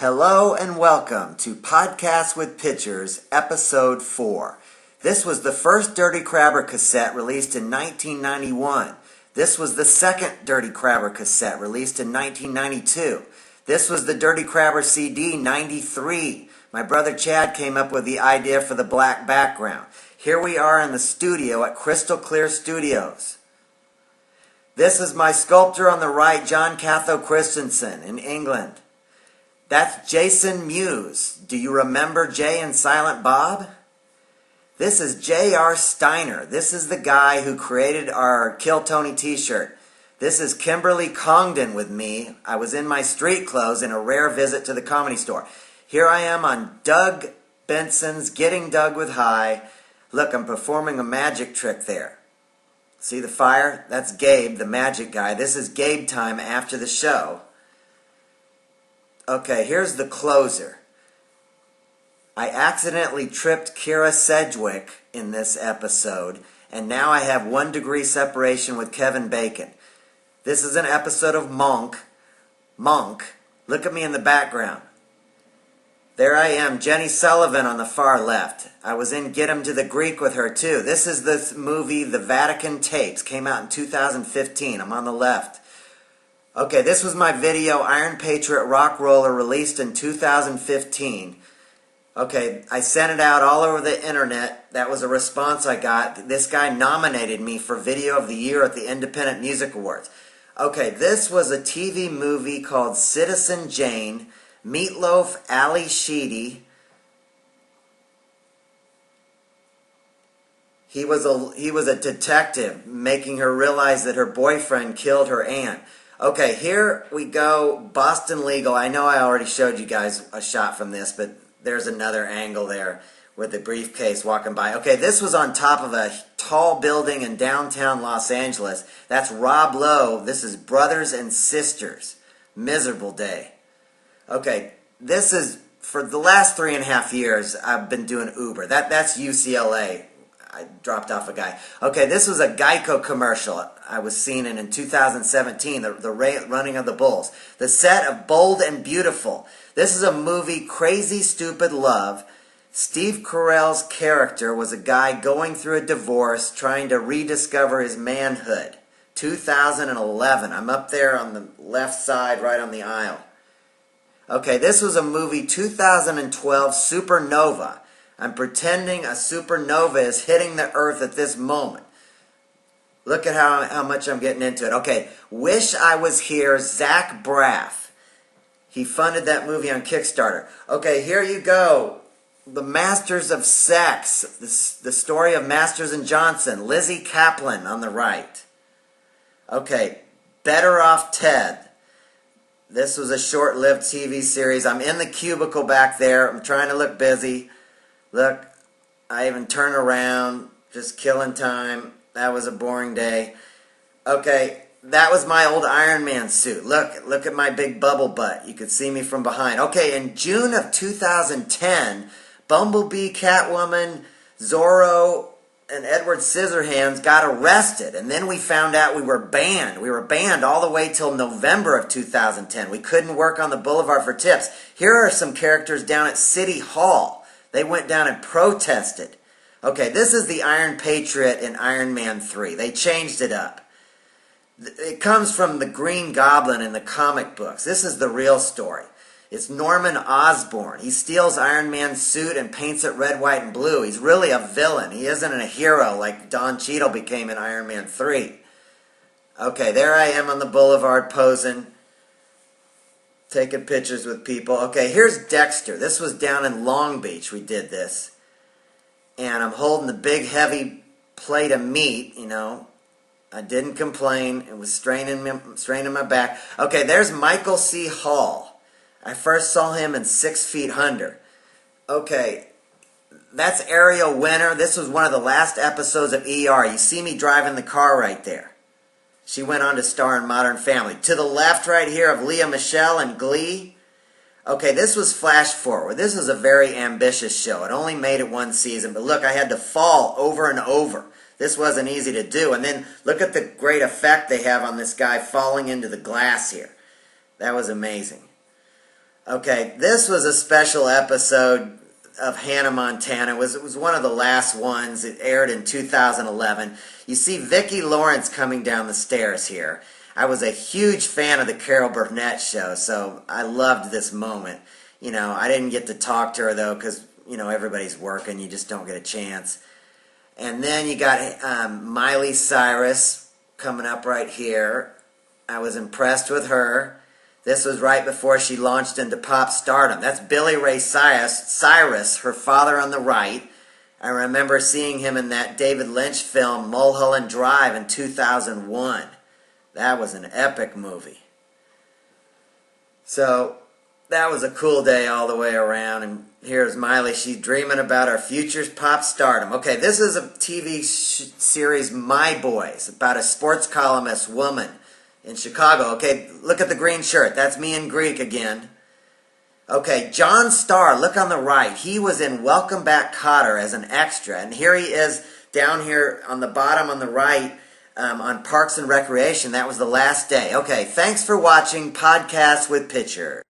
Hello and welcome to Podcast with Pictures, Episode 4. This was the first Dirty Crabber cassette released in 1991. This was the second Dirty Crabber cassette released in 1992. This was the Dirty Crabber CD 93. My brother Chad came up with the idea for the black background. Here we are in the studio at Crystal Clear Studios. This is my sculptor on the right, John Catho Christensen in England. That's Jason Mewes. Do you remember Jay and Silent Bob? This is J.R. Steiner. This is the guy who created our Kill Tony t-shirt. This is Kimberly Congdon with me. I was in my street clothes in a rare visit to the Comedy Store. Here I am on Doug Benson's Getting Doug with High. Look, I'm performing a magic trick there. See the fire? That's Gabe, the magic guy. This is Gabe time after the show. Okay, here's the closer. I accidentally tripped Kira Sedgwick in this episode, and now I have 1 degree separation with Kevin Bacon. This is an episode of Monk. Look at me in the background. There I am, Jenny Sullivan on the far left. I was in Get 'Em to the Greek with her too. This is the movie The Vatican Tapes. Came out in 2015. I'm on the left. Okay, this was my video, Iron Patriot Rock Roller, released in 2015. Okay, I sent it out all over the internet. That was a response I got. This guy nominated me for Video of the Year at the Independent Music Awards. Okay, this was a TV movie called Citizen Jane. Meatloaf, Ali Sheedy. He was a detective, making her realize that her boyfriend killed her aunt. Okay, here we go, Boston Legal. I know I already showed you guys a shot from this, but there's another angle there with the briefcase walking by. Okay, this was on top of a tall building in downtown Los Angeles. That's Rob Lowe. This is Brothers and Sisters. Miserable Day. Okay, this is, for the last 3.5 years, I've been doing Uber. That's UCLA. I dropped off a guy. Okay, this was a Geico commercial I was seen in 2017, the running of the bulls. The set of Bold and Beautiful. This is a movie, Crazy Stupid Love. Steve Carell's character was a guy going through a divorce, trying to rediscover his manhood. 2011. I'm up there on the left side, right on the aisle. Okay, this was a movie, 2012, Supernova. I'm pretending a supernova is hitting the earth at this moment. Look at how much I'm getting into it. Okay, Wish I Was Here, Zach Braff. He funded that movie on Kickstarter. Okay, here you go. The Masters of Sex. The story of Masters and Johnson. Lizzie Kaplan on the right. Okay, Better Off Ted. This was a short-lived TV series. I'm in the cubicle back there. I'm trying to look busy. Look, I even turn around, just killing time. That was a boring day. Okay, that was my old Iron Man suit. Look at my big bubble butt. You could see me from behind. Okay, in June of 2010, Bumblebee, Catwoman, Zorro, and Edward Scissorhands got arrested. And then we found out we were banned. We were banned all the way till November of 2010. We couldn't work on the Boulevard for Tips. Here are some characters down at City Hall. They went down and protested. Okay, this is the Iron Patriot in Iron Man 3. They changed it up. It comes from the Green Goblin in the comic books. This is the real story. It's Norman Osborn. He steals Iron Man's suit and paints it red, white, and blue. He's really a villain. He isn't a hero like Don Cheadle became in Iron Man 3. Okay, there I am on the boulevard posing, taking pictures with people. Okay, here's Dexter. This was down in Long Beach we did this. And I'm holding the big heavy plate of meat, you know. I didn't complain. It was straining my back. Okay, there's Michael C. Hall. I first saw him in 6 Feet Under. Okay, that's Ariel Winter. This was one of the last episodes of ER. You see me driving the car right there. She went on to star in Modern Family. To the left right here of Leah Michele in Glee. Okay, this was Flash Forward. This was a very ambitious show. It only made it 1 season, but look, I had to fall over and over. This wasn't easy to do. And then look at the great effect they have on this guy falling into the glass here. That was amazing. Okay, this was a special episode of Hannah Montana. It was one of the last ones. It aired in 2011. You see Vicki Lawrence coming down the stairs here. I was a huge fan of the Carol Burnett show, so I loved this moment. You know, I didn't get to talk to her, though, because, you know, everybody's working. You just don't get a chance. And then you got Miley Cyrus coming up right here. I was impressed with her. This was right before she launched into pop stardom. That's Billy Ray Cyrus, her father on the right. I remember seeing him in that David Lynch film Mulholland Drive in 2001. That was an epic movie. So that was a cool day all the way around. And here's Miley. She's dreaming about our future's pop stardom. Okay, this is a TV series, My Boys, about a sports columnist woman in Chicago. Okay, look at the green shirt. That's me in Greek again. Okay, John Starr, look on the right. He was in Welcome Back, Kotter as an extra. And here he is down here on the bottom on the right on Parks and Recreation. That was the last day. Okay, thanks for watching Podcast with Pitcher.